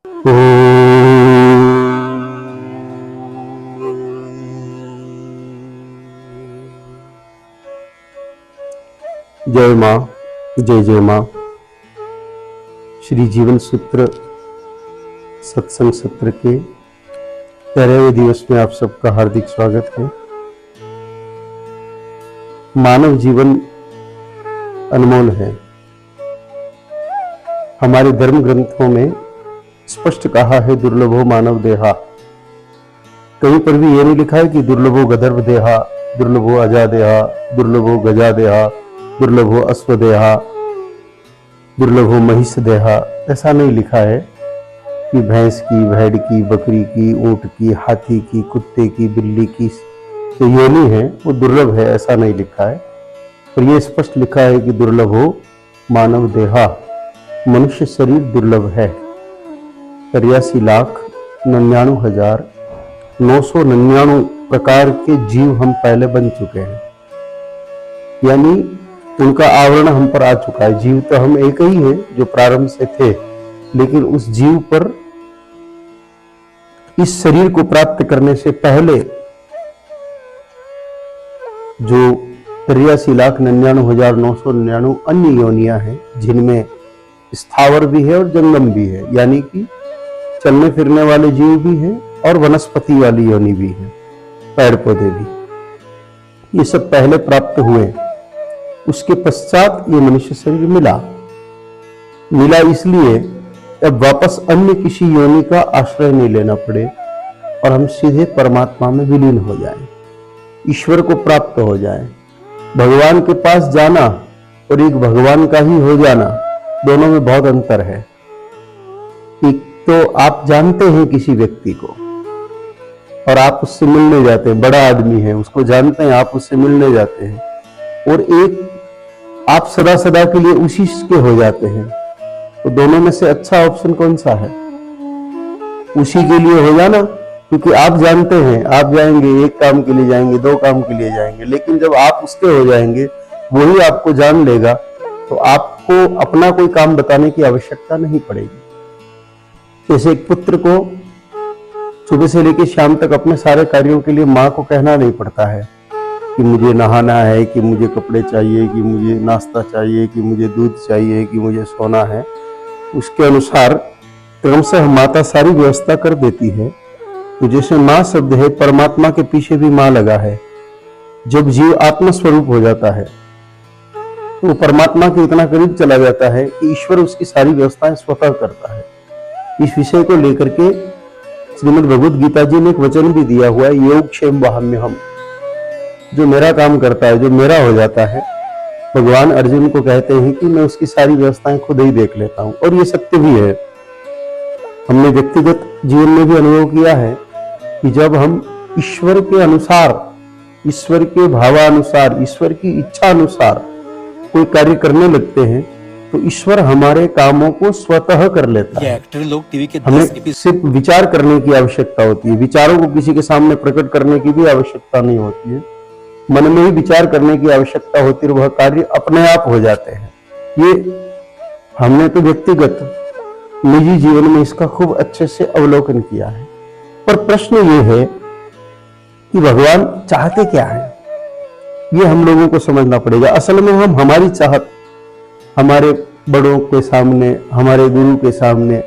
जय माँ, जय जय माँ। श्री जीवन सूत्र सत्संग सत्र के 13वें दिवस में आप सबका हार्दिक स्वागत है। मानव जीवन अनमोल है। हमारे धर्म ग्रंथों में स्पष्ट कहा है दुर्लभो मानव देहा। कहीं पर भी ये नहीं लिखा है कि दुर्लभो गधर्व देहा, दुर्लभो अजा देहा, दुर्लभो गजा देहा, दुर्लभो अश्वदेहा, दुर्लभो महिष देहा। ऐसा नहीं लिखा है कि भैंस की, भेड़ की, बकरी की, ऊंट की, हाथी की, कुत्ते की, बिल्ली की जो योनि है वो दुर्लभ है, ऐसा नहीं लिखा है। पर यह स्पष्ट लिखा है कि दुर्लभो मानव देहा, मनुष्य शरीर दुर्लभ है। 83,99,999 प्रकार के जीव हम पहले बन चुके हैं, यानी उनका आवरण हम पर आ चुका है। जीव तो हम एक ही हैं जो प्रारंभ से थे, लेकिन उस जीव पर इस शरीर को प्राप्त करने से पहले जो 83,99,999 अन्य योनियां हैं, जिनमें स्थावर भी है और जंगम भी है, यानी कि चलने फिरने वाले जीव भी हैं और वनस्पति वाली योनि भी है, पेड़ पौधे भी। ये सब पहले प्राप्त हुए। उसके पश्चात ये मनुष्य शरीर मिला इसलिए अब वापस अन्य किसी योनि का आश्रय नहीं लेना पड़े और हम सीधे परमात्मा में विलीन हो जाएं, ईश्वर को प्राप्त हो जाएं। भगवान के पास जाना और एक भगवान का ही हो जाना, दोनों में बहुत अंतर है। एक तो आप जानते हैं किसी व्यक्ति को और आप उससे मिलने जाते हैं, बड़ा आदमी है, उसको जानते हैं, आप उससे मिलने जाते हैं, और एक आप सदा सदा के लिए उसी के हो जाते हैं। तो दोनों में से अच्छा ऑप्शन कौन सा है? उसी के लिए हो जाना, क्योंकि आप जानते हैं आप जाएंगे, एक काम के लिए जाएंगे, दो काम के लिए जाएंगे, लेकिन जब आप उसके हो जाएंगे, वही आपको जान लेगा, तो आपको अपना कोई काम बताने की आवश्यकता नहीं पड़ेगी। जैसे एक पुत्र को सुबह से लेकर शाम तक अपने सारे कार्यों के लिए माँ को कहना नहीं पड़ता है कि मुझे नहाना है, कि मुझे कपड़े चाहिए, कि मुझे नाश्ता चाहिए, कि मुझे दूध चाहिए, कि मुझे सोना है। उसके अनुसार क्रमशः माता सारी व्यवस्था कर देती है। तो जैसे माँ शब्द है, परमात्मा के पीछे भी माँ लगा है। जब जीव आत्म स्वरूप हो जाता है तो परमात्मा के इतना करीब चला जाता है कि ईश्वर उसकी सारी व्यवस्थाएं स्वतः करता है। इस विषय को लेकर के श्रीमद् भगवद गीता जी ने एक वचन भी दिया हुआ है, योग क्षेम वाहम्यहम्। जो मेरा काम करता है, जो मेरा हो जाता है, भगवान अर्जुन को कहते हैं कि मैं उसकी सारी व्यवस्थाएं खुद ही देख लेता हूं। और ये सत्य भी है। हमने व्यक्तिगत जीवन में भी अनुभव किया है कि जब हम ईश्वर के अनुसार, ईश्वर के भावानुसार, ईश्वर की इच्छा अनुसार कोई कार्य करने लगते हैं, तो ईश्वर हमारे कामों को स्वतः कर लेता है। हमें सिर्फ विचार करने की आवश्यकता होती है, विचारों को किसी के सामने प्रकट करने की भी आवश्यकता नहीं होती है। मन में ही विचार करने की आवश्यकता होती है, वह कार्य अपने आप हो जाते हैं। ये हमने तो व्यक्तिगत निजी जीवन में इसका खूब अच्छे से अवलोकन किया है। पर प्रश्न ये है कि भगवान चाहते क्या है, ये हम लोगों को समझना पड़ेगा। असल में हम हमारी चाहत हमारे बड़ों के सामने, हमारे गुरु के सामने,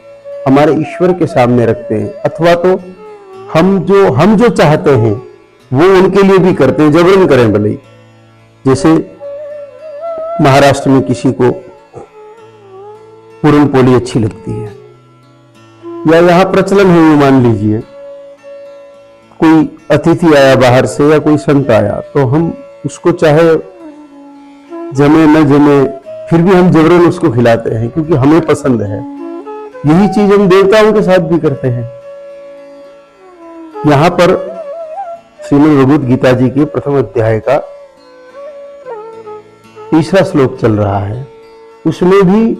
हमारे ईश्वर के सामने रखते हैं, अथवा तो हम जो चाहते हैं वो उनके लिए भी करते हैं, जबरन करें भले ही। जैसे महाराष्ट्र में किसी को पूरन पोली अच्छी लगती है, या यहाँ प्रचलन है, ये मान लीजिए कोई अतिथि आया बाहर से या कोई संत आया, तो हम उसको चाहे जमे न जमे, फिर भी हम जबरन उसको खिलाते हैं क्योंकि हमें पसंद है। यही चीज हम देवताओं के साथ भी करते हैं। यहां पर श्रीमद् भगवद गीता जी के प्रथम अध्याय का 3रा श्लोक चल रहा है। उसमें भी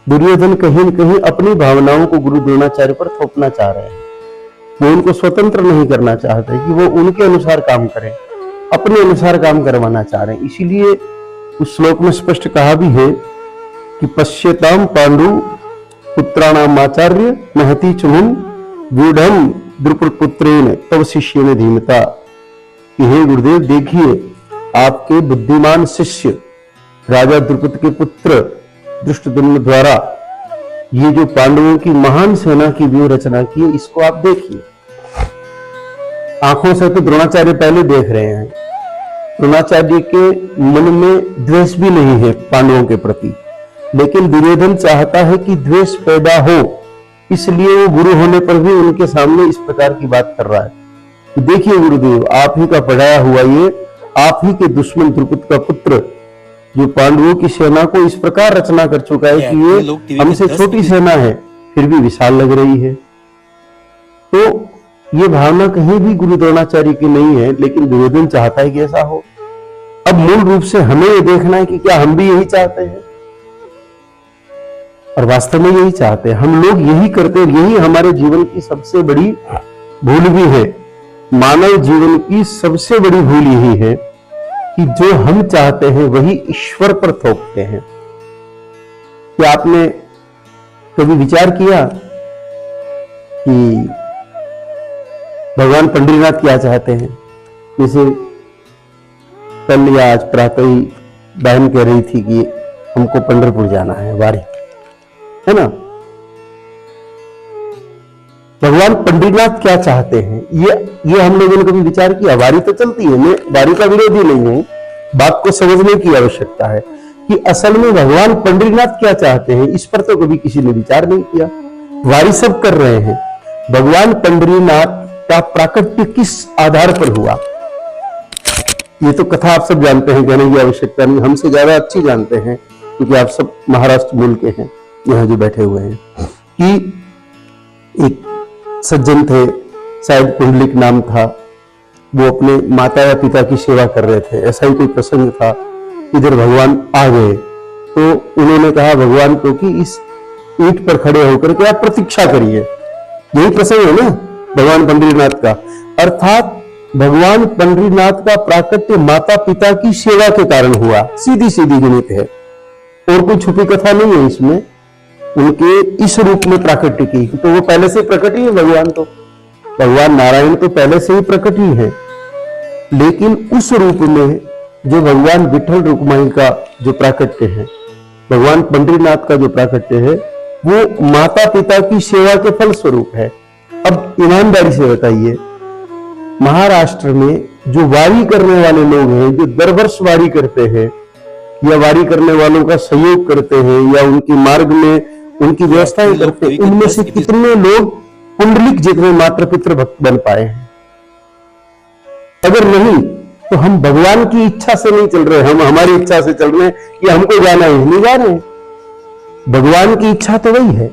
दुर्योधन कहीं न कहीं अपनी भावनाओं को गुरु द्रोणाचार्य पर थोपना चाह रहे हैं। वो उनको स्वतंत्र नहीं करना चाहते कि वो उनके अनुसार काम करें, अपने अनुसार काम करवाना चाह रहे हैं। इसीलिए उस श्लोक में स्पष्ट कहा भी है कि पश्यताम पांडु पुत्राणाम आचार्य महती चुमुम व्यूढ़म द्रुपद पुत्रेण तव शिष्य ने धीमता। कि हे गुरुदेव, देखिए आपके बुद्धिमान शिष्य राजा द्रुपद के पुत्र धृष्टद्युम्न द्वारा ये जो पांडवों की महान सेना की व्यूह रचना की है, इसको आप देखिए। आंखों से तो द्रोणाचार्य पहले देख रहे हैं। द्रोणाचार्य के मन में द्वेष भी नहीं है पांडवों के प्रति, लेकिन दुर्योधन चाहता है कि द्वेष पैदा हो, इसलिए वो गुरु होने पर भी उनके सामने इस प्रकार की बात कर रहा है। देखिए गुरुदेव, आप ही का पढ़ाया हुआ ये आप ही के दुश्मन द्रुपद का पुत्र जो पांडवों की सेना को इस प्रकार रचना कर चुका है कि ये हमसे छोटी सेना है फिर भी विशाल लग रही है। तो ये भावना कहीं भी गुरु द्रोणाचार्य की नहीं है, लेकिन दुर्योधन चाहता है कि ऐसा हो। अब मूल रूप से हमें ये देखना है कि क्या हम भी यही चाहते हैं, और वास्तव में यही चाहते हैं। हम लोग यही करते हैं, यही हमारे जीवन की सबसे बड़ी भूल भी है। मानव जीवन की सबसे बड़ी भूल यही है कि जो हम चाहते हैं वही ईश्वर पर थोपते हैं। क्या आपने कभी विचार किया कि भगवान पंडरीनाथ क्या चाहते हैं? जैसे कल या आज प्रातः ही बहन कह रही थी कि हमको पंढरपुर जाना है, वारी है ना। भगवान पंडरीनाथ क्या चाहते हैं ये हम लोगों ने कभी विचार किया? वारी तो चलती है, मैं वारी का विरोधी नहीं हूं, बात को समझने की आवश्यकता है कि असल में भगवान पंडरीनाथ क्या चाहते हैं, इस पर तो कभी किसी ने विचार नहीं किया। वारी सब कर रहे हैं, भगवान पंडरीनाथ का प्राकट्य किस आधार पर हुआ ये तो कथा आप सब जानते हैं, कहने की आवश्यकता नहीं, हमसे ज्यादा अच्छी जानते हैं क्योंकि आप सब महाराष्ट्र मूल के हैं यहां जो बैठे हुए हैं। कि एक सज्जन थे, शायद कुंडलिक नाम था, वो अपने माता या पिता की सेवा कर रहे थे, ऐसा ही कोई प्रसंग था। इधर भगवान आ गए तो उन्होंने कहा भगवान को कि इस ईंट पर खड़े होकर के आप प्रतीक्षा करिए। यही प्रसंग है ना भगवान पंडरीनाथ का, अर्थात भगवान पंडरीनाथ का प्राकट्य माता पिता की सेवा के कारण हुआ। सीधी सीधी गणित है और कोई छुपी कथा नहीं है इसमें। उनके इस रूप में प्राकट्य की तो वो पहले से प्रकट ही है भगवान, तो भगवान नारायण तो पहले से ही प्रकट ही है, लेकिन उस रूप में जो भगवान विठल रुक्माई का जो प्राकट्य है, भगवान पंडरीनाथ का जो प्राकट्य है, वो माता पिता की सेवा के फल स्वरूप है। अब ईमानदारी से बताइए, महाराष्ट्र में जो वारी करने वाले लोग हैं, जो दर वर्ष वारी करते हैं या वारी करने वालों का सहयोग करते हैं या उनके मार्ग में उनकी व्यवस्थाएं करते हैं, उनमें से कितने लोग पुंडलिक जितने मात्र पितृ भक्त बन पाए हैं? अगर नहीं तो हम भगवान की इच्छा से नहीं चल रहे, हम हमारी इच्छा से चल रहे हैं कि हमको जाना है, नहीं जा रहे हैं। भगवान की इच्छा तो वही है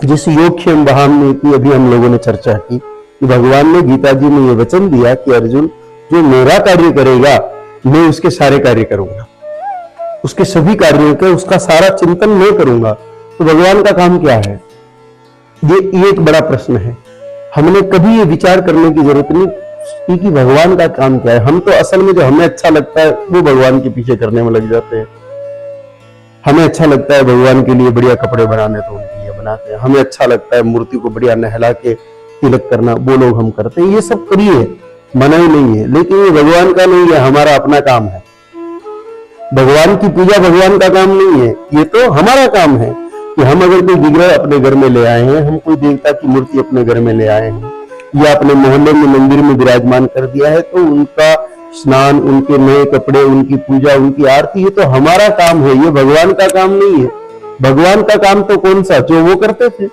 जिस योगक्षेम बहाम में की अभी हम लोगों ने चर्चा की कि भगवान ने गीता जी में यह वचन दिया कि अर्जुन जो मेरा कार्य करेगा मैं उसके सारे कार्य करूंगा, उसके सभी कार्यों के उसका सारा चिंतन मैं करूंगा। तो भगवान का काम क्या है? ये एक बड़ा प्रश्न है। हमने कभी ये विचार करने की जरूरत नहीं कि भगवान का काम क्या है। हम तो असल में जो हमें अच्छा लगता है वो भगवान के पीछे करने में लग जाते हैं। हमें अच्छा लगता है भगवान के लिए बढ़िया कपड़े बनाने, तो उनके लिए बनाते हैं। हमें अच्छा लगता है मूर्ति को बढ़िया नहला के तिलक करना, वो लोग हम करते हैं। ये सब करिए, मना ही नहीं है, लेकिन ये भगवान का नहीं है, हमारा अपना काम है। भगवान की पूजा भगवान का काम नहीं है, ये तो हमारा काम है कि हम अगर कोई विग्रह अपने घर में ले आए हैं, हम कोई देवता की मूर्ति अपने घर में ले आए हैं या अपने मोहल्ले में मंदिर में विराजमान कर दिया है, तो उनका स्नान, उनके नए कपड़े, उनकी पूजा, उनकी आरती, ये तो हमारा काम है, ये भगवान का काम नहीं है। भगवान का काम तो कौन सा, जो वो करते थे।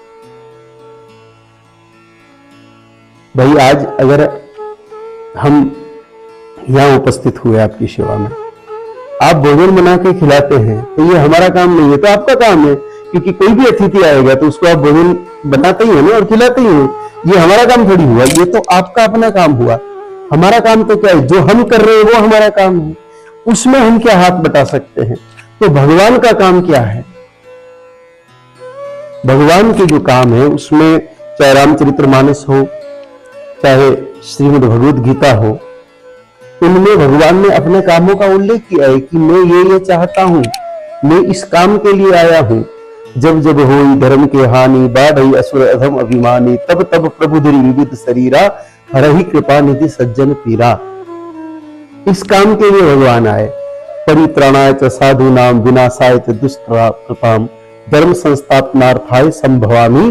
भाई आज अगर हम यहां उपस्थित हुए आपकी सेवा में, आप भोजन बना के खिलाते हैं, तो ये हमारा काम नहीं है, तो आपका काम है। क्योंकि कोई भी अतिथि आएगा तो उसको आप भोजन बनाते ही हो ना और खिलाते ही हो, ये हमारा काम थोड़ी हुआ, ये तो आपका अपना काम हुआ। हमारा काम तो क्या है, जो हम कर रहे हैं वो हमारा काम है, उसमें हम क्या हाथ बटा सकते हैं। तो भगवान का काम क्या है? भगवान के जो काम है उसमें चाहे रामचरितमानस हो, चाहे श्रीमद् भगवद गीता हो, उनमें भगवान ने अपने कामों का उल्लेख किया है कि मैं ये चाहता हूं, मैं इस काम के लिए आया हूं। जब जब होई धर्म के हानि, बाढ़ई असुर अधम अभिमानी, तब तब प्रभु धरि विविध शरीरा, हरहि कृपा निधि सज्जन पीरा। इस काम के लिए भगवान आए। परित्राणाय च साधूनाम, विनाशाय च दुष्कृताम, धर्म संस्थापनार्थाय संभवामि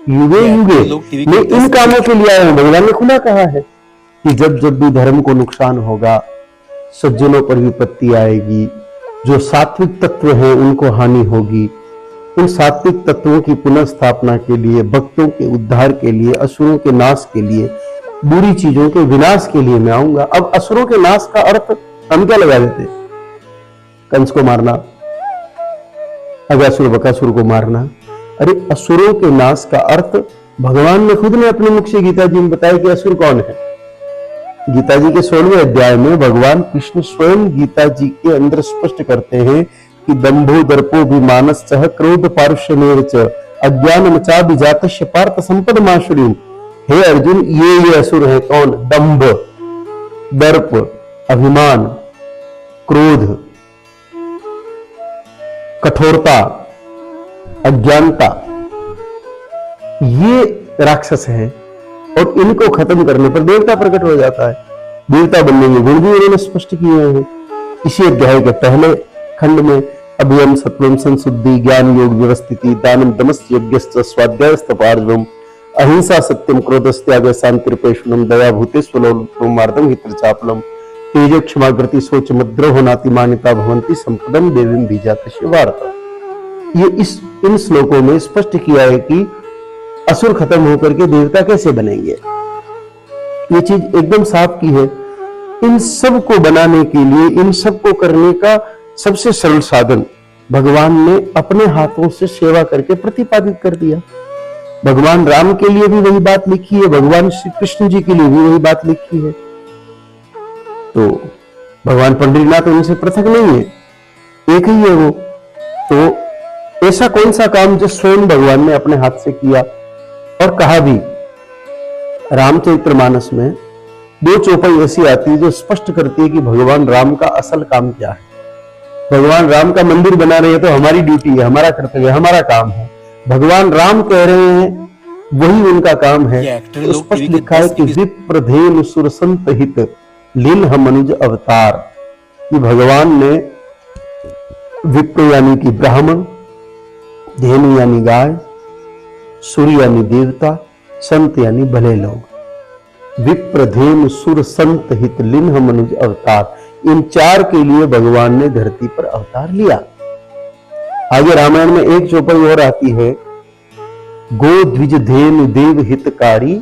युगे युगे। मैं इन कामों के लिए आया हूं। भगवान ने खुला कहा है कि जब जब भी धर्म को नुकसान होगा, सज्जनों पर विपत्ति आएगी, जो सात्विक तत्व हैं उनको हानि होगी, उन सात्विक तत्वों की पुनः स्थापना के लिए, भक्तों के उद्धार के लिए, असुरों के नाश के लिए, बुरी चीजों के विनाश के लिए मैं आऊंगा। अब असुरों के नाश का अर्थ हम क्या लगा देते? कंस को मारना, अगासुर बकासुर को मारना। अरे असुरों के नाश का अर्थ भगवान ने खुद ने अपने मुख से गीता जी में बताया कि असुर कौन है। गीता जी के 16वें अध्याय में भगवान कृष्ण स्वयं गीता जी के अंदर स्पष्ट करते हैं कि दंभो दर्पो विमानश्च क्रोध पारुष्यमेव च अज्ञानम चाभिजातस्य पार्थ संपदमाशुरीम। हे अर्जुन, ये असुर है कौन? दंभ, दर्प, अभिमान, क्रोध, कठोरता, अज्ञानता, ये राक्षस हैं। और इनको खत्म करने पर देवता प्रकट हो जाता है। देवता बनने के गुण भी उन्होंने स्पष्ट किए हैं। इसी अध्याय के पहले खंड में अभियम सत्वम संशुद्धि, ज्ञान योग व्यवस्थिति, दानम दमस्य यज्ञश्च स्वाध्यायस्तपार्जवम, अहिंसा सत्यम क्रोधस्त्याग शांतिर्पेषणम, दया भूतेष्वलोकमार्दम हितचापलम, तेजो क्षमा कृति शोच मद्रोह नातिमानिता भवंती संपदम देवीम बीजातस्य वार्ता। ये इन श्लोकों में स्पष्ट किया है कि असुर खत्म होकर के देवता कैसे बनेंगे। ये चीज एकदम साफ की है। इन सब को बनाने के लिए, इन सब को करने का सबसे सरल साधन भगवान ने अपने हाथों से सेवा करके प्रतिपादित कर दिया। भगवान राम के लिए भी वही बात लिखी है, भगवान श्री कृष्ण जी के लिए भी वही बात लिखी है। तो भगवान पंडरीनाथ उनसे पृथक नहीं है, एक ही है वो। तो ऐसा कौन सा काम जो स्वयं भगवान ने अपने हाथ से किया और कहा भी। रामचरितमानस में 2 चौपाई ऐसी आती है जो स्पष्ट करती है कि भगवान राम का असल काम क्या है। भगवान राम का मंदिर बना रहे हैं तो हमारी ड्यूटी है, हमारा कर्तव्य है, हमारा काम है। भगवान राम कह रहे हैं वही उनका काम है। तो स्पष्ट लिखा है कि विप्रधेनु सुरसंत हित लीन्ह मनुज अवतार। कि भगवान ने विप्र यानी कि ब्राह्मण, धेनु यानी गाय, सूर्य यानी देवता, संत यानी भले लोग, विप्र धेनु सुर संत हित लीन्ह मनुज अवतार, इन 4 के लिए भगवान ने धरती पर अवतार लिया। आगे रामायण में एक चौपाई और आती है, गो द्विज धेनु देव हितकारी,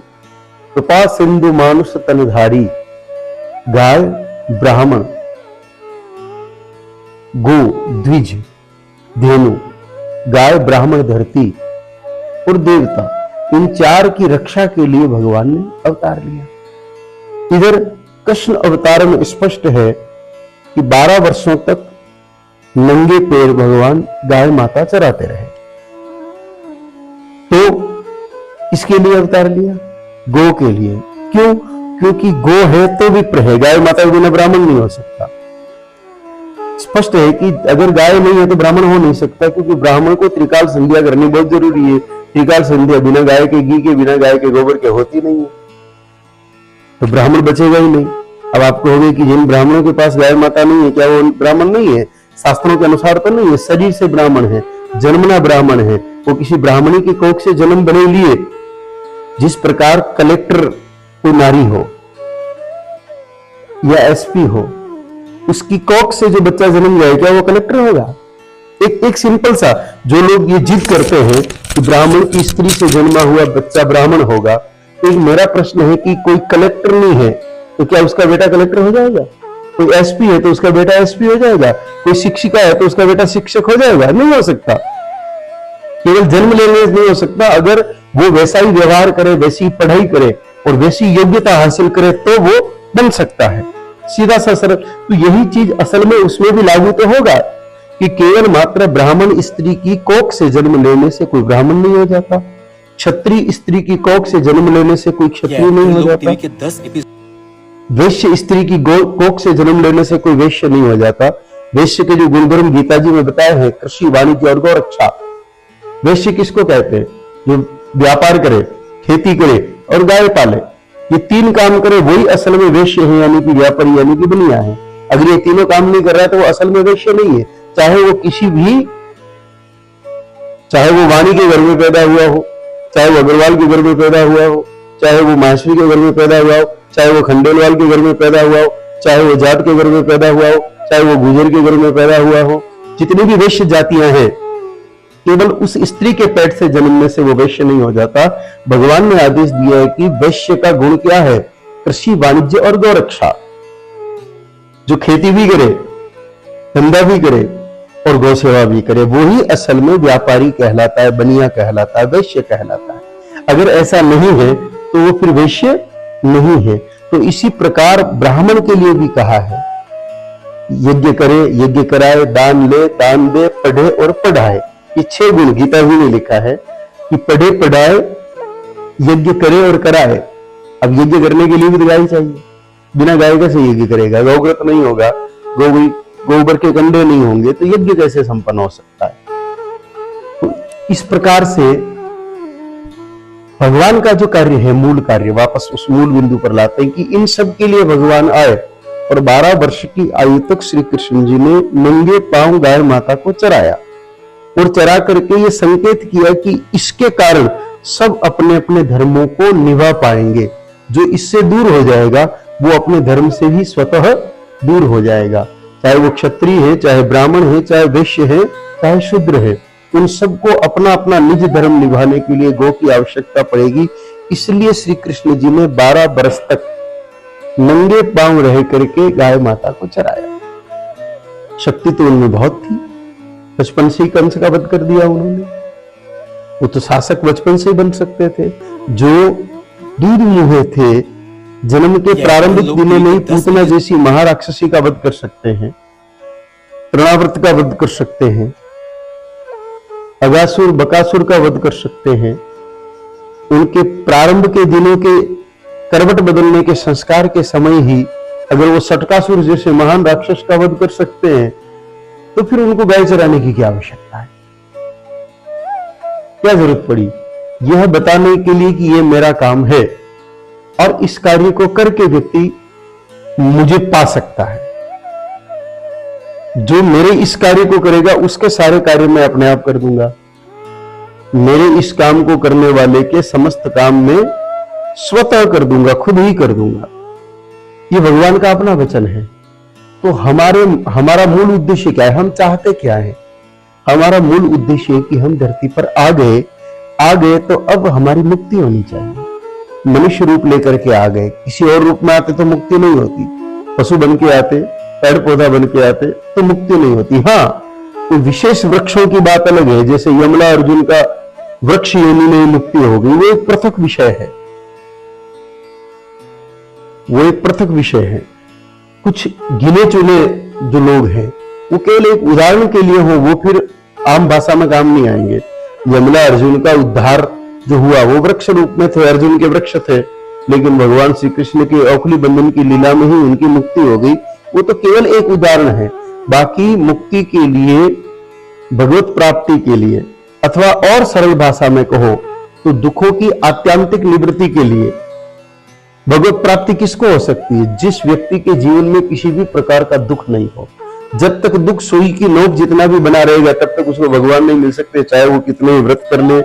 कृपा सिंधु मानुष तनधारी। गाय, ब्राह्मण, गो, द्विज, धेनु, गाय, ब्राह्मण, धरती और देवता, इन 4 की रक्षा के लिए भगवान ने अवतार लिया। इधर कृष्ण अवतार में स्पष्ट है कि 12 वर्षों तक नंगे पैर भगवान गाय माता चराते रहे। तो इसके लिए अवतार लिया, गो के लिए। क्यों? क्योंकि गो है तो विप्र है, गाय माता के बिना ब्राह्मण नहीं हो सकता। स्पष्ट है कि अगर गाय नहीं है तो ब्राह्मण हो नहीं सकता, क्योंकि ब्राह्मण को त्रिकाल संध्या करनी बहुत जरूरी है। त्रिकाल संध्या बिना गाय के घी के, बिना गाय के गोबर के होती नहीं है, तो ब्राह्मण बचेगा ही नहीं। अब आपको होगा कि जिन ब्राह्मणों के पास गाय माता नहीं है, क्या वो ब्राह्मण नहीं है? शास्त्रों के अनुसार तो नहीं है, शरीर से ब्राह्मण है, जन्मना ब्राह्मण है, वो किसी ब्राह्मणी की कोख से जन्म बने लिए। जिस प्रकार कलेक्टर कोई नारी हो या एसपी हो, उसकी कोख से जो बच्चा जन्म जाए, क्या वो कलेक्टर होगा? एक सिंपल सा, जो लोग ये जिद करते हैं कि ब्राह्मण की स्त्री से जन्मा हुआ बच्चा ब्राह्मण होगा, तो एक मेरा प्रश्न है कि कोई कलेक्टर नहीं है तो क्या उसका बेटा कलेक्टर हो जाएगा? कोई एसपी है तो उसका बेटा एसपी हो जाएगा? कोई शिक्षिका है तो उसका बेटा शिक्षक हो जाएगा? नहीं हो सकता। केवल जन्म लेने से नहीं हो सकता, अगर वो वैसा ही व्यवहार करे, वैसी पढ़ाई करे और वैसी योग्यता हासिल करे तो वो बन सकता है। सीधा सा सरल। तो यही चीज असल में उसमें भी लागू तो होगा कि केवल मात्र ब्राह्मण स्त्री की कोख से जन्म लेने से कोई ब्राह्मण नहीं हो जाता, क्षत्रिय स्त्री की कोख से जन्म लेने से कोई क्षत्रिय नहीं हो जाता, वैश्य स्त्री की कोख से जन्म लेने से कोई वैश्य नहीं हो जाता। वैश्य के जो गुणधर्म गीता जी में बताए हैं, कृषि, वाणिज्य और गौरक्षा, वैश्य किसको कहते हैं? जो व्यापार करे, खेती करे और गाय पाले, ये तीन काम करे वही असल में वैश्य है, यानी कि व्यापारी, यानी कि बनिया है। अगर ये तीनों काम नहीं कर रहा है तो वो असल में वैश्य नहीं है। चाहे वो वाणी के घर में पैदा हुआ हो, चाहे वो अग्रवाल के घर में पैदा हुआ हो, चाहे वो माहेश्वरी के घर में पैदा हुआ हो, चाहे वो खंडेलवाल के घर में पैदा हुआ हो, चाहे वो जाट के घर में पैदा हुआ हो, चाहे वो गुजर के घर में पैदा हुआ हो, जितनी भी वैश्य जातियां हैं, केवल उस स्त्री के पेट से जन्मने से वो वैश्य नहीं हो जाता। भगवान ने आदेश दिया है कि वैश्य का गुण क्या है? कृषि, वाणिज्य और गौरक्षा। जो खेती भी करे, धंधा भी करे और गौ सेवा भी करे, वो ही असल में व्यापारी कहलाता है, बनिया कहलाता है, वैश्य कहलाता है। अगर ऐसा नहीं है तो वो फिर वैश्य नहीं है। तो इसी प्रकार ब्राह्मण के लिए भी कहा है, यज्ञ करे, यज्ञ कराए, दान ले, दान दे, पढ़े और पढ़ाए। ये 6 गुण गीता जी ने लिखा है कि पढ़े, पढ़ाए, यज्ञ करे और कराए। अब यज्ञ करने के लिए भी तो गाय चाहिए, बिना गाय कैसे यज्ञ करेगा? गौव्रत नहीं होगा, गोबर के कंडे नहीं होंगे तो यज्ञ कैसे संपन्न हो सकता है? तो इस प्रकार से भगवान का जो कार्य है, मूल कार्य, वापस उस मूल बिंदु पर लाते हैं कि इन सब के लिए भगवान आए। और 12 वर्ष की आयु तक श्री कृष्ण जी ने नंगे पांव गाय माता को चराया और चरा करके ये संकेत किया कि इसके कारण सब अपने अपने धर्मों को निभा पाएंगे। जो इससे दूर हो जाएगा वो अपने धर्म से भी स्वतः दूर हो जाएगा। चाहे वो क्षत्रिय है, चाहे ब्राह्मण है, चाहे वैश्य है, चाहे शूद्र है, उन सबको अपना अपना निज धर्म निभाने के लिए गौ की आवश्यकता पड़ेगी। इसलिए श्री कृष्ण जी ने 12 वर्ष तक नंगे पांव रह करके गाय माता को चराया। शक्ति तो उनमें बहुत थी, बचपन से ही कंस का वध कर दिया उन्होंने। वो तो शासक बचपन से ही बन सकते थे। जो दूध मुहे थे, जन्म के प्रारंभिक दिनों में ही पूतना जैसी महाराक्षसी का वध कर सकते हैं, तृणावर्त का वध कर सकते हैं, अगासुर बकासुर का वध कर सकते हैं। उनके प्रारंभ के दिनों के करवट बदलने के संस्कार के समय ही अगर वो सटकासुर जैसे महान राक्षस का वध कर सकते हैं तो फिर उनको गाय चराने की क्या आवश्यकता है? क्या जरूरत पड़ी? यह बताने के लिए कि यह मेरा काम है और इस कार्य को करके व्यक्ति मुझे पा सकता है। जो मेरे इस कार्य को करेगा उसके सारे कार्य मैं अपने आप कर दूंगा। मेरे इस काम को करने वाले के समस्त काम में स्वतः कर दूंगा, खुद ही कर दूंगा। ये भगवान का अपना वचन है। तो हमारा मूल उद्देश्य क्या है? हम चाहते क्या है? हमारा मूल उद्देश्य है कि हम धरती पर आ गए तो अब हमारी मुक्ति होनी चाहिए। मनुष्य रूप लेकर के आ गए, किसी और रूप में आते तो मुक्ति नहीं होती। पशु बन के आते, पेड़ पौधा बन के आते तो मुक्ति नहीं होती। हाँ, तो विशेष वृक्षों की बात अलग है, जैसे यमला अर्जुन का वृक्ष योनि में मुक्ति हो गई, वो एक पृथक विषय है। वो एक पृथक विषय है। कुछ गिने चुने जो लोग हैं वो केवल एक उदाहरण के लिए हो, वो फिर आम भाषा में काम नहीं आएंगे। यमला अर्जुन का उद्धार जो हुआ वो वृक्ष रूप में थे, अर्जुन के वृक्ष थे, लेकिन भगवान श्री कृष्ण के औखली बंधन की लीला में ही उनकी मुक्ति हो गई। वो तो केवल एक उदाहरण है। बाकी मुक्ति के लिए, भगवत प्राप्ति के लिए, अथवा और सरल भाषा में कहो तो दुखों की आत्यंतिक निवृत्ति के लिए भगवत प्राप्ति किसको हो सकती है? जिस व्यक्ति के जीवन में किसी भी प्रकार का दुख नहीं हो। जब तक दुख सुई की नोक जितना भी बना रहेगा तब तक उसको भगवान नहीं मिल सकते। चाहे वो कितने व्रत कर ले,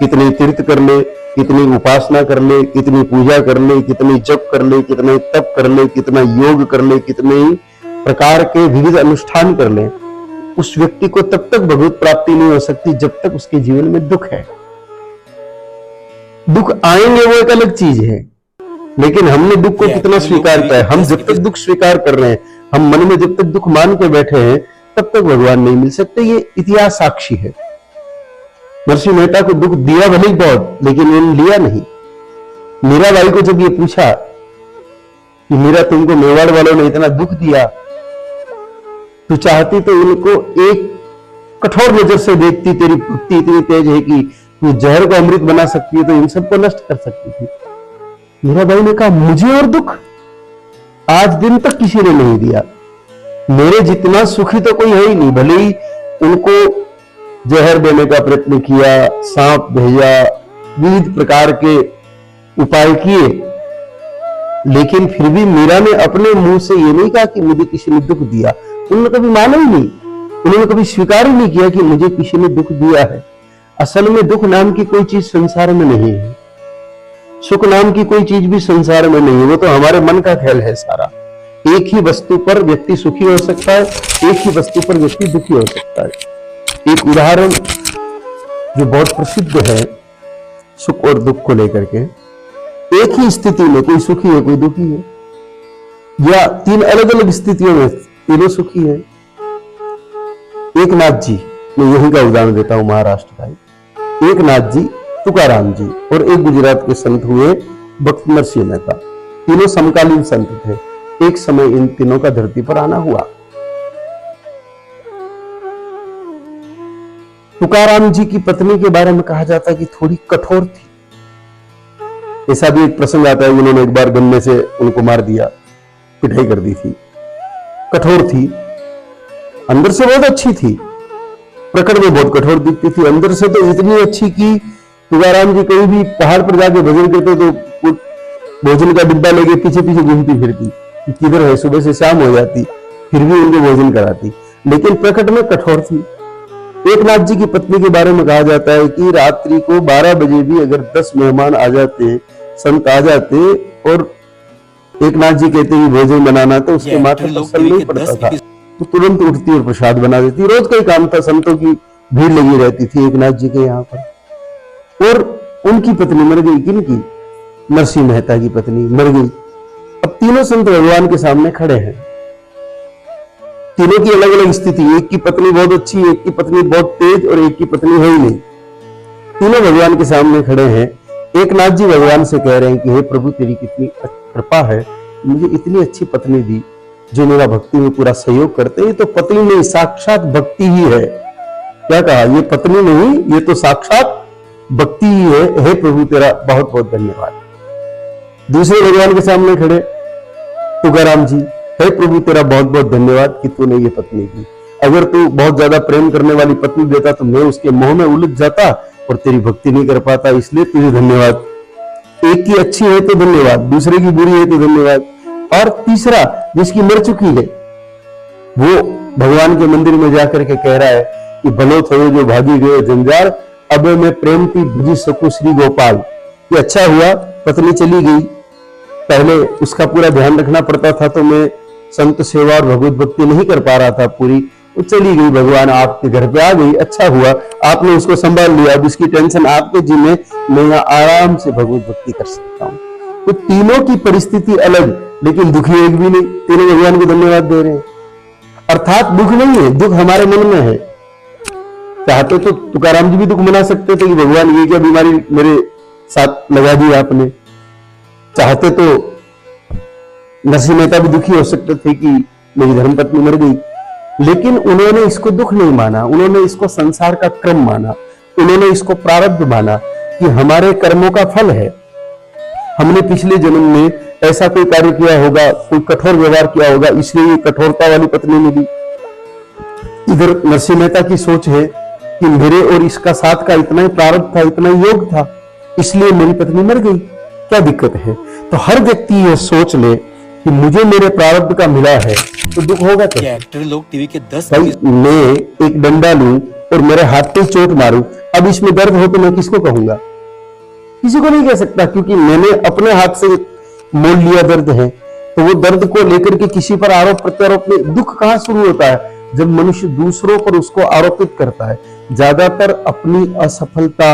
कितने तीर्थ कर ले, कितनी उपासना कर ले, कितनी पूजा कर ले, कितनी जप कर ले, कितने तप कर ले, कितना योग कर ले, कितने प्रकार के विविध अनुष्ठान कर ले, उस व्यक्ति को तब तक भगवत प्राप्ति नहीं हो सकती जब तक उसके जीवन में दुख है। दुख आएंगे वो एक अलग चीज है, लेकिन हमने दुख को कितना स्वीकार किया है। हम जब तक दुख स्वीकार कर रहे हैं, हम मन में जब तक दुख मान के बैठे हैं, तब तक भगवान नहीं मिल सकते। ये इतिहास साक्षी है। नरसिंह मेहता को दुख दिया भले ही बहुत, लेकिन उन्होंने लिया नहीं। मीराबाई को जब ये पूछा कि मीरा तुमको मेवाड़ वालों ने इतना दुख दिया, तो चाहती तो उनको एक कठोर नजर से देखती, तेरी भक्ति इतनी तेज है कि तू जहर को अमृत बना सकती है, तो इन सबको नष्ट कर सकती थी। मीराबाई ने कहा मुझे और दुख आज दिन तक किसी ने नहीं दिया। मेरे जितना सुखी तो कोई है ही नहीं। भले ही उनको जहर देने का प्रयत्न किया, सांप भेजा, विविध प्रकार के उपाय किए, लेकिन फिर भी मीरा ने अपने मुंह से ये नहीं कहा कि मुझे किसी ने दुख दिया। उन्होंने कभी माना ही नहीं, उन्होंने कभी स्वीकार ही नहीं किया कि मुझे किसी ने दुख दिया है। असल में दुख नाम की कोई चीज संसार में नहीं है, सुख नाम की कोई चीज भी संसार में नहीं है, वो तो हमारे मन का खेल है सारा। एक ही वस्तु पर व्यक्ति सुखी हो सकता है, एक ही वस्तु पर व्यक्ति दुखी हो सकता है। एक उदाहरण जो बहुत प्रसिद्ध है सुख और दुख को लेकर के, एक ही स्थिति में कोई सुखी है कोई दुखी है, या तीन अलग अलग स्थितियों में तीनों सुखी है। एक नाथ जी, मैं यही का उदाहरण देता हूं, महाराष्ट्र का एक नाथ जी, तुकाराम जी और एक गुजरात के संत हुए भक्त नरसिंह मेहता। तीनों समकालीन संत थे। एक समय इन तीनों का धरती पर आना हुआ। तुकाराम जी की पत्नी के बारे में कहा जाता है कि थोड़ी कठोर थी। ऐसा भी एक प्रसंग आता है, उन्होंने एक बार गन्ने से उनको मार दिया, पिटाई कर दी थी। कठोर थी, अंदर से बहुत अच्छी थी, प्रकट में बहुत कठोर दिखती थी। अंदर से तो इतनी अच्छी कि तुकाराम जी कहीं भी पहाड़ पर जाके भजन करते तो भोजन का डिब्बा लेके पीछे पीछे घूमती फिरती, किधर है, सुबह से शाम हो जाती, फिर भी उनको भोजन कराती, लेकिन प्रकट में कठोर थी। एक नाथ जी की पत्नी के बारे में कहा जाता है कि रात्रि को 12 बजे भी अगर 10 मेहमान आ जाते, संत आ जाते और एक नाथ जी कहते कि भोजन बनाना, तो उसके माथे पर असर नहीं पड़ता था, तो तुरंत उठती और प्रसाद बना देती। रोज का ही काम था, संतों की भीड़ लगी रहती थी एक नाथ जी के यहाँ पर। और उनकी पत्नी मर गई। किनकी? नरसिंह मेहता की पत्नी मर गई। अब तीनों संत भगवान के सामने खड़े हैं, तीनों की अलग अलग स्थिति, एक की पत्नी बहुत अच्छी, एक की पत्नी बहुत तेज और एक की पत्नी है ही नहीं। तीनों भगवान के सामने खड़े हैं। एक नाथ जी भगवान से कह रहे हैं कि हे प्रभु, तेरी कितनी कृपा है, मुझे इतनी अच्छी पत्नी दी जो मेरा भक्ति में पूरा सहयोग करते हैं। तो पत्नी नहीं, साक्षात भक्ति ही है। क्या कहा? ये पत्नी नहीं, ये तो साक्षात भक्ति ही है। हे प्रभु, तेरा बहुत बहुत धन्यवाद। दूसरे भगवान के सामने खड़े तुकाराम जी, हे प्रभु, तेरा बहुत बहुत धन्यवाद कि तूने ये पत्नी दी। अगर तू बहुत ज्यादा प्रेम करने वाली पत्नी देता तो मैं उसके मोह में उलझ जाता और तेरी भक्ति नहीं कर पाता, इसलिए तुझे धन्यवाद। एक की अच्छी है तो धन्यवाद, दूसरे की बुरी है तो धन्यवाद, और तीसरा जिसकी मर चुकी है वो भगवान के मंदिर में जाकर के कह रहा है कि भलो थयो जो भागी गए जंजाल, अब मैं प्रेम की भुजी सकूं श्री गोपाल। ये अच्छा हुआ पत्नी चली गई, पहले उसका पूरा ध्यान रखना पड़ता था, तो मैं संत सेवा और भगवत भक्ति नहीं कर पा रहा था पूरी, वो चली गई, भगवान आपके घर पे आ गई, अच्छा हुआ आपने उसको संभाल लिया, अब उसकी टेंशन आपके जिम्मे, मैं यहाँ आराम से भगवत भक्ति कर सकता हूँ। तो तीनों की परिस्थिति अलग, लेकिन दुखी एक भी नहीं, तीनों भगवान को धन्यवाद दे रहे हैं। अर्थात दुख नहीं है, दुख हमारे मन में है। चाहते तो तुकाराम जी भी दुख मना सकते थे कि भगवान ये क्या बीमारी मेरे साथ लगा दी आपने। चाहते तो नरसिंह मेहता भी दुखी हो सकते थे कि मेरी धर्मपत्नी मर गई, लेकिन उन्होंने इसको दुख नहीं माना, उन्होंने इसको संसार का क्रम माना, उन्होंने इसको प्रारब्ध माना कि हमारे कर्मों का फल है। हमने पिछले जन्म में ऐसा कोई कार्य किया होगा, कोई कठोर व्यवहार किया होगा, इसलिए ये कठोरता वाली पत्नी मिली। इधर नरसिंह मेहता की सोच है कि मेरे और इसका साथ का इतना ही प्रारब्ध था, इतना ही योग था, इसलिए मेरी पत्नी मर गई, क्या दिक्कत है? तो हर व्यक्ति ये सोच ले कि मुझे मेरे प्रारब्ध का मिला है तो दुख होगा क्या? एक्टर लोग टीवी के 10 भाई, मैं एक डंडा लूं और मेरे हाथ पे चोट मारूं, अब इसमें दर्द हो तो मैं किसको कहूंगा? किसी को नहीं कह सकता, क्योंकि मैंने अपने हाथ से मोल लिया दर्द है। तो वो दर्द को लेकर के किसी पर आरोप प्रत्यारोप में दुख कहां शुरू होता है? जब मनुष्य दूसरों पर उसको आरोपित करता है। ज्यादातर अपनी असफलता,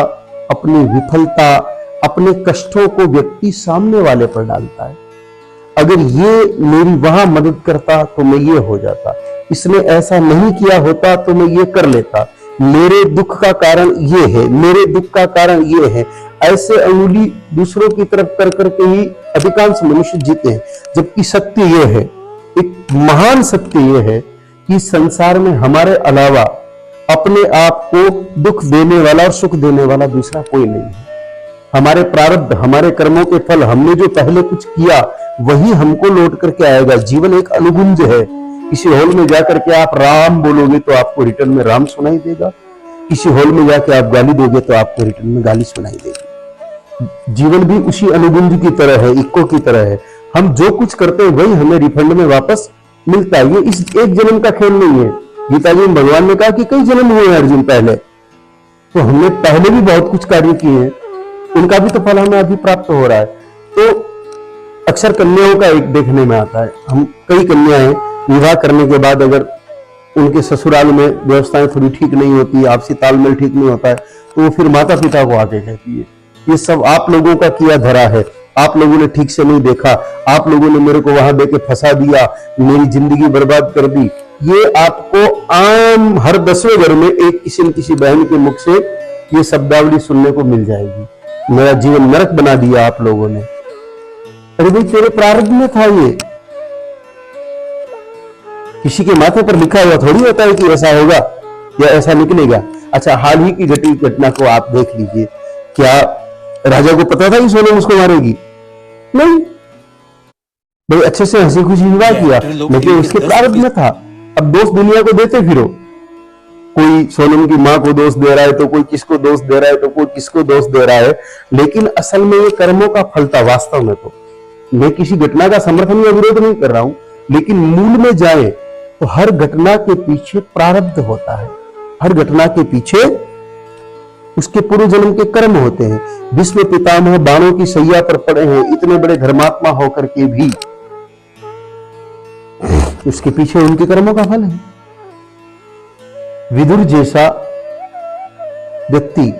अपनी विफलता, अपने कष्टों को व्यक्ति सामने वाले पर डालता है। अगर ये मेरी वहां मदद करता तो मैं ये हो जाता, इसने ऐसा नहीं किया होता तो मैं ये कर लेता, मेरे दुख का कारण ये है, मेरे दुख का कारण ये है। ऐसे अंगुली दूसरों की तरफ कर करके ही अधिकांश मनुष्य जीते हैं। जबकि सत्य ये है, एक महान सत्य ये है कि संसार में हमारे अलावा अपने आप को दुख देने वाला और सुख देने वाला दूसरा कोई नहीं है। हमारे प्रारब्ध, हमारे कर्मों के फल, हमने जो पहले कुछ किया वही हमको लौट करके आएगा। जीवन एक अनुगुंज है। किसी हॉल में जाकर के आप राम बोलोगे तो आपको रिटर्न में राम सुनाई देगा। किसी हॉल में जाके आप गाली दोगे तो आपको रिटर्न में गाली सुनाई देगी। जीवन भी उसी अनुगुंज की तरह है, इक्को की तरह है। हम जो कुछ करते हैं वही हमें रिफंड में वापस मिलता है। ये इस एक जन्म का खेल नहीं है। गीता जी में भगवान ने कहा कि कई जन्म हुए हैं अर्जुन पहले, तो हमने पहले भी बहुत कुछ कार्य किए हैं, उनका भी तो फल हमें अभी प्राप्त हो रहा है। तो अक्सर कन्याओं का एक देखने में आता है, हम कई कन्याएं विवाह करने के बाद अगर उनके ससुराल में व्यवस्थाएं थोड़ी ठीक नहीं होती, आपसी तालमेल ठीक नहीं होता है, तो वो फिर माता पिता को आके कहती है ये सब आप लोगों का किया धरा है, आप लोगों ने ठीक से नहीं देखा, आप लोगों ने मेरे को वहां देके फंसा दिया, मेरी जिंदगी बर्बाद कर दी। ये आपको आम हर 10वें घर में एक किसी न किसी बहन के मुख से ये शब्दावली सुनने को मिल जाएगी, मेरा जीवन नरक बना दिया आप लोगों ने। अरे भाई तेरे प्रारब्ध में था ये, किसी के माथे पर लिखा हुआ थोड़ी होता है कि ऐसा होगा या ऐसा निकलेगा। अच्छा, हाल ही की घटी घटना को आप देख लीजिए, क्या राजा को पता था कि सोनम उसको मारेगी? नहीं, भाई अच्छे से हंसी खुशी विवाह किया, लेकिन उसके प्रारब्ध में था। अब दोस्त दुनिया को देते फिरो, कोई सोनम की मां को दोष दे रहा है तो कोई किसको दोष दे रहा है तो कोई किसको दोष दे रहा है, लेकिन असल में ये कर्मों का फल था। वास्तव में तो मैं किसी घटना का समर्थन या विरोध नहीं कर रहा हूं, लेकिन मूल में जाए तो हर घटना के पीछे प्रारब्ध होता है, हर घटना के पीछे उसके पूर्व जन्म के कर्म होते हैं। विश्व पितामह बाणों की सैया पर पड़े हैं, इतने बड़े धर्मात्मा होकर के भी उसके पीछे उनके कर्मों का फल है। विदुर जैसा व्यक्ति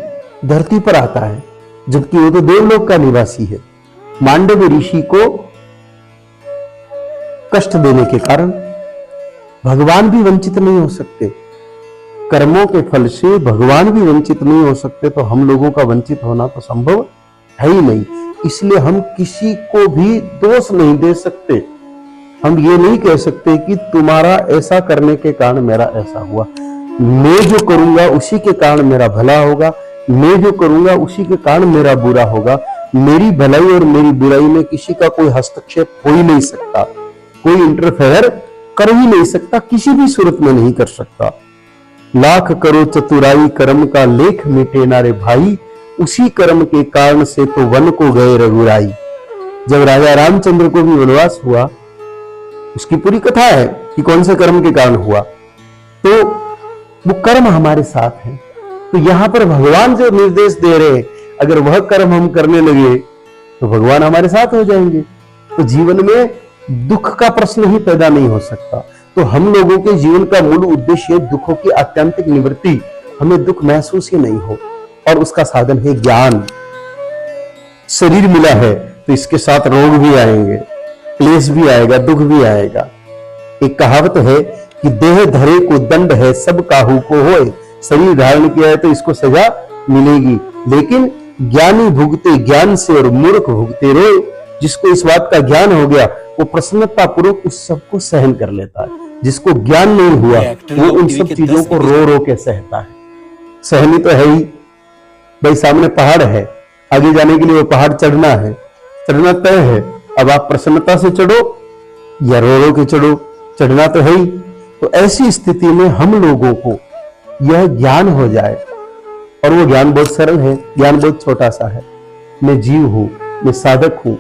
धरती पर आता है, जबकि वो तो देवलोक का निवासी है। मांडव ऋषि को कष्ट देने के कारण भगवान भी वंचित नहीं हो सकते, कर्मों के फल से भगवान भी वंचित नहीं हो सकते, तो हम लोगों का वंचित होना तो संभव है ही नहीं। इसलिए हम किसी को भी दोष नहीं दे सकते। हम ये नहीं कह सकते कि तुम्हारा ऐसा करने के कारण मेरा ऐसा हुआ, मैं जो करूंगा उसी के कारण मेरा भला होगा, मैं जो करूंगा उसी के कारण मेरा बुरा होगा। मेरी भलाई और मेरी बुराई में किसी का कोई हस्तक्षेप हो ही नहीं सकता, कोई इंटरफेयर कर ही नहीं सकता, किसी भी सूरत में नहीं कर सकता। लाख करो चतुराई कर्म का लेख मिटे ना रे भाई, उसी कर्म के कारण से तो वन को गए रघुराई। जब राजा रामचंद्र को भी वनवास हुआ, उसकी पूरी कथा है कि कौन से कर्म के कारण हुआ, तो वो कर्म हमारे साथ है। तो यहां पर भगवान जो निर्देश दे रहे हैं, अगर वह कर्म हम करने लगे तो भगवान हमारे साथ हो जाएंगे, तो जीवन में दुख का प्रश्न ही पैदा नहीं हो सकता। तो हम लोगों के जीवन का मूल उद्देश्य दुखों की आत्यंतिक निवृत्ति, हमें दुख महसूस ही नहीं हो, और उसका साधन है ज्ञान। शरीर मिला है तो इसके साथ रोग भी आएंगे, क्लेश भी आएगा, दुख भी आएगा। एक कहावत है कि देह धरे को दंड है, सब काहू को होए। शरीर धारण किया है तो इसको सजा मिलेगी, लेकिन ज्ञानी भुगते ज्ञान से और मूर्ख भुगते रोए। जिसको इस बात का ज्ञान हो गया वो प्रसन्नता पूर्वक उस सब को सहन कर लेता है, जिसको ज्ञान नहीं हुआ वो उन सब चीजों को रो रो के सहता है। सहनी तो है ही भाई, सामने पहाड़ है, आगे जाने के लिए वो पहाड़ चढ़ना है, चढ़ना तय है। अब आप प्रसन्नता से चढ़ो या रो रो के चढ़ो, चढ़ना तो है ही। तो ऐसी स्थिति में हम लोगों को यह ज्ञान हो जाए, और वो ज्ञान बहुत सरल है, ज्ञान बहुत छोटा सा है। मैं जीव हूं, मैं साधक हूं,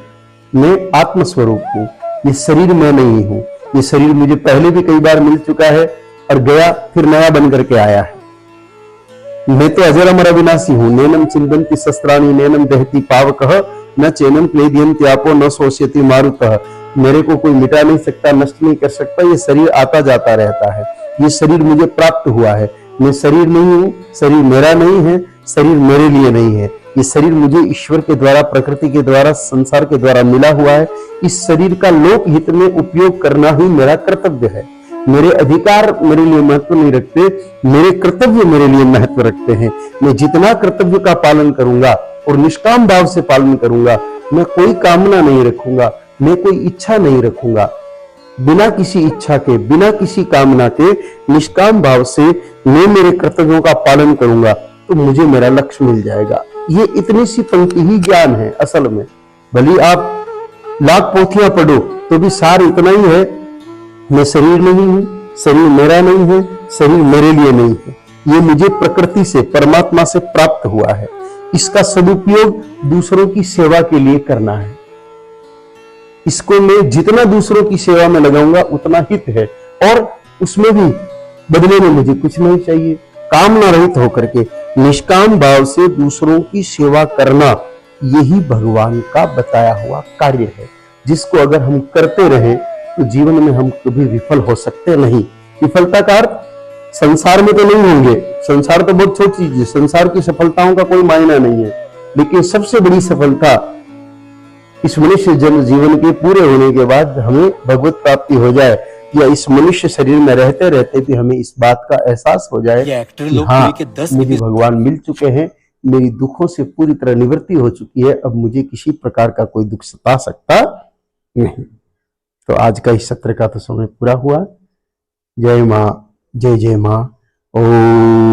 मैं आत्मस्वरूप हूं, ये शरीर मैं नहीं हूं। ये शरीर मुझे पहले भी कई बार मिल चुका है और गया, फिर नया बन करके आया है। मैं तो अजर अमर अविनाशी हूं। नैनम चिंतन्ति शस्त्राणि नैनम दहति पावकः, न चैनम क्लेदयन्ति आपो न शोष्यति मारुतः। मेरे को कोई मिटा नहीं सकता, नष्ट नहीं कर सकता, ये शरीर आता जाता रहता है। ये शरीर मुझे प्राप्त हुआ है, मैं शरीर नहीं हूं, शरीर मेरा नहीं है, शरीर मेरे लिए नहीं है। ये शरीर मुझे ईश्वर के द्वारा, प्रकृति के द्वारा, संसार के द्वारा मिला हुआ है। इस शरीर का लोक हित में उपयोग करना ही मेरा कर्तव्य है। मेरे अधिकार मेरे लिए महत्व नहीं रखते, मेरे कर्तव्य मेरे लिए महत्व रखते हैं। मैं जितना कर्तव्य का पालन करूंगा और निष्काम भाव से पालन करूंगा, मैं कोई कामना नहीं रखूंगा, मैं कोई इच्छा नहीं रखूंगा, बिना किसी इच्छा के, बिना किसी कामना के, निष्काम भाव से मैं मेरे कर्तव्यों का पालन करूंगा, तो मुझे मेरा लक्ष्य मिल जाएगा। ये इतनी सी पंक्ति ही ज्ञान है असल में। भले आप लाख पोथियां पढ़ो तो भी सार इतना ही है, मैं शरीर नहीं हूं, शरीर मेरा नहीं है, शरीर मेरे लिए नहीं है। ये मुझे प्रकृति से, परमात्मा से प्राप्त हुआ है। इसका सदुपयोग दूसरों की सेवा के लिए करना है। इसको मैं जितना दूसरों की सेवा में लगाऊंगा उतना हित है, और उसमें भी बदले में मुझे कुछ नहीं चाहिए। कामना रहित होकर के निष्काम भाव से दूसरों की सेवा करना, यही भगवान का बताया हुआ कार्य है, जिसको अगर हम करते रहे तो जीवन में हम कभी विफल हो सकते नहीं। विफलता का अर्थ संसार में तो नहीं होंगे, संसार तो बहुत छोटी चीज है, संसार की सफलताओं का कोई मायना नहीं है, लेकिन सबसे बड़ी सफलता इस मनुष्य जन्म जीवन के पूरे होने के बाद हमें भगवत प्राप्ति हो जाए, या इस मनुष्य शरीर में रहते रहते भी हमें इस बात का एहसास हो जाए कि हाँ, मुझे भगवान मिल चुके हैं, मेरी दुखों से पूरी तरह निवृत्ति हो चुकी है, अब मुझे किसी प्रकार का कोई दुख सता सकता नहीं। तो आज का इस सत्र का तो समय पूरा हुआ। जय मां, जय जय मां। ओम।